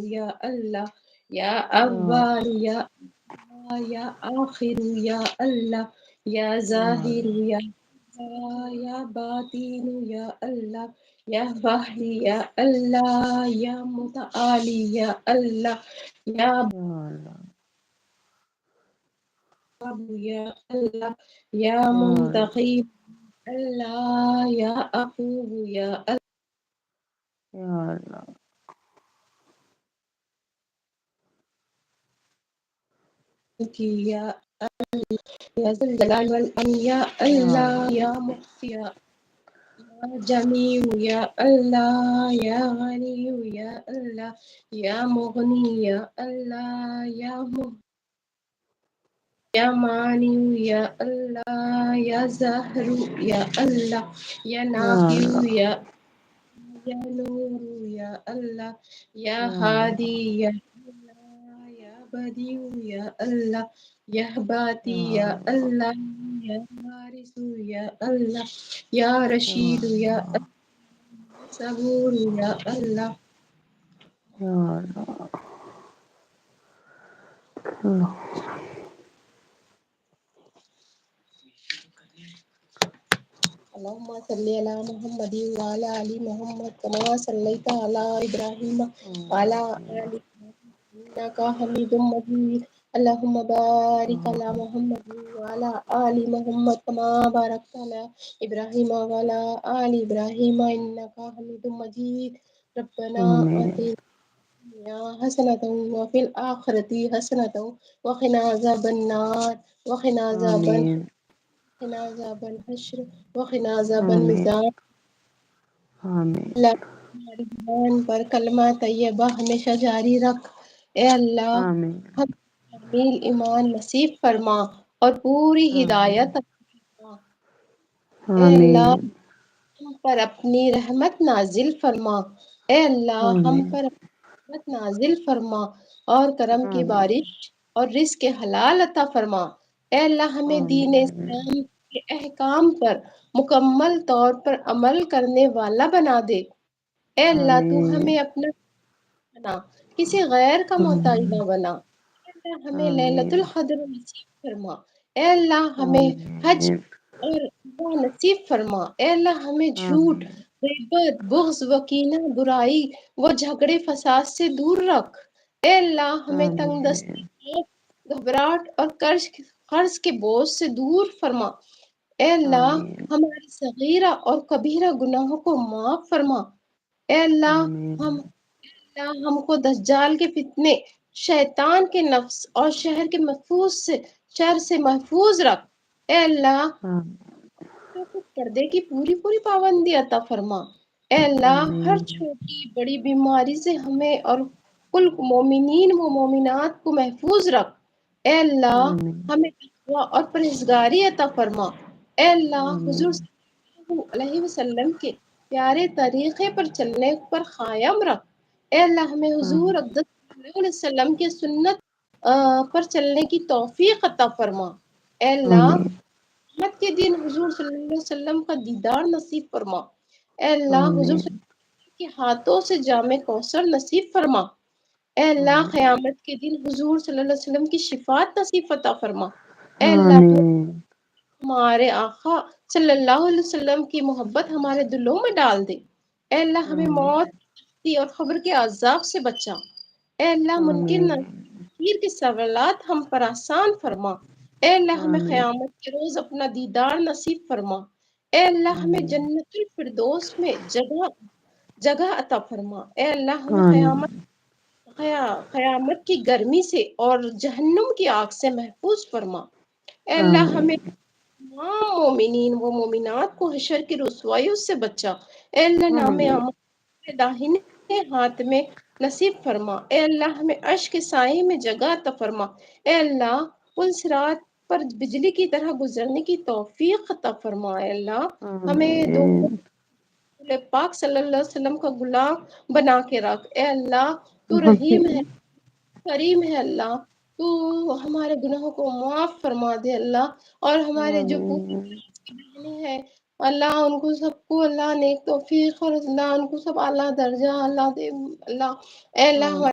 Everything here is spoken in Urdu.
یا اللہ یا یا اول یا اللہ یا آخر یا اللہ یا ظاہر یا اللہ یا باطن یا اللہ یا باہری یا اللہ یا متعالی یا اللہ یا اللہ باب یا اللہ یا یا اللہ منتقم اللہ یا عفو یا یا اللہ کی یا یا ذو الجلال والإکرام یا اللہ یا محصی یا جمیع یا اللہ یا غنی یا اللہ یا مغنی یا اللہ یا مانع یا اللہ یا ظاہر یا اللہ یا یا نافع اللہ یا نور یا اللہ یا یا اللہ ہادی یا اللہ یا بدیع یا اللہ یا باتی یا یا اللہ یا وارث یا اللہ یا رشید یا اللہ اللہ صبور یا اللہ یا اللہ اللہ اللهم صل على محمد وعلى آل محمد كما صليت على إبراهيم وعلى آل إبراهيم إنك حميد مجيد اللهم بارك على محمد وعلى آل محمد كما باركت على إبراهيم وعلى آل إبراهيم إنك حميد مجيد ربنا آمین آتنا حسنة وفي الآخرة حسنة وقنا عذاب النار وقنا آمین عذاب الحشر وقنا عذاب آمین الميزان آمین اللہ ہماری زبان پر کلمہ طیبہ ہمیشہ جاری رکھ اے اللہ آمین ہم کامل ایمان نصیب فرما اور پوری آمین ہدایت عطا فرما اے اللہ آمین ہم پر اپنی رحمت نازل فرما اے اللہ ہم آمین پر رحمت نازل فرما اور کرم کی آمین بارش اور رزق حلال عطا فرما اے اللہ ہمیں دین آمین اسلام کے احکام پر مکمل طور پر عمل کرنے والا بنا دے اے اللہ تو آمین ہمیں اپنا بنا کسی غیر کا محتاج آمین نہ بنا اے اللہ ہمیں لیلۃ آمین القدر نصیب فرما اے اللہ ہمیں حج آمین اور عمرہ نصیب فرما اے اللہ ہمیں جھوٹ آمین غیبت بغض و کینہ برائی و جھگڑے فساد سے دور رکھ اے اللہ ہمیں تنگ آمین دستی گھبراہٹ اور قرض کے بوجھ سے دور فرما اے اللہ آمین ہماری صغیرہ اور کبیرہ گناہوں کو معاف فرما اے اللہ آمین ہم کو دجال کے فتنے شیطان کے نفس اور شہر کے شر سے محفوظ رکھ اے اللہ پردے کی پوری پابندی عطا فرما اے اللہ ہر آمین چھوٹی بڑی بیماری سے ہمیں اور کل مومنین و مومنات کو محفوظ رکھ اے اللہ آمین ہمیں تقوی اور پرہیزگاری عطا فرما اے اللہ حضور آمین صلی اللہ علیہ وسلم کے پیارے طریقے پر چلنے پر قائم رکھ اے اللہ ہمیں حضور آمین اقدس صلی اللہ علیہ وسلم کی سنت پر چلنے کی توفیق عطا فرما اے اللہ آمین قیامت کے دن حضور صلی اللہ علیہ وسلم کا دیدار نصیب فرما اے اللہ حضور آمین صلی اللہ علیہ وسلم کے ہاتھوں سے جام کوثر نصیب فرما اے اللہ آمین قیامت کے دن حضور صلی اللہ علیہ وسلم کی شفاعت نصیب عطا فرما اے اللہ آمین ہمارے آقا صلی اللہ علیہ وسلم کی محبت ہمارے دلوں میں ڈال دے اے اللہ ہمیں آمین موت اور قبر کے عذاب سے بچا اے اللہ ممکن آمین نذیر کے سوالات ہم پر آسان فرما اے اللہ ہمیں آمین قیامت کے روز اپنا دیدار نصیب فرما اے اللہ ہمیں آمین جنت الفردوس میں جگہ عطا فرما اے اللہ ہمیں آمین قیامت کی گرمی سے اور جہنم کی آگ سے محفوظ فرما اے اللہ آمین ہمیں تمام مومنین و مومنات کو حشر کی رسوائیوں سے بچا اے اللہ نام آمین داہنے ہاتھ میں نصیب فرما اے اللہ ہمیں عرش کے سائے میں جگہ عطا فرما اے اللہ پل صراط پر بجلی کی طرح گزرنے کی توفیق عطا فرما اے اللہ ہمیں آمین پاک صلی اللہ علیہ وسلم کا غلام بنا کے رکھ اے اللہ تو رحیم ہے کریم ہے اللہ تو ہمارے گناہوں کو معاف فرما دے اللہ اور ہمارے جو آمین پوری بہنیں ہیں اللہ ان کو سب کو اللہ نیک توفیق اور اللہ ان کو سب اعلی درجہ اللہ دے اللہ اے اللہ آمین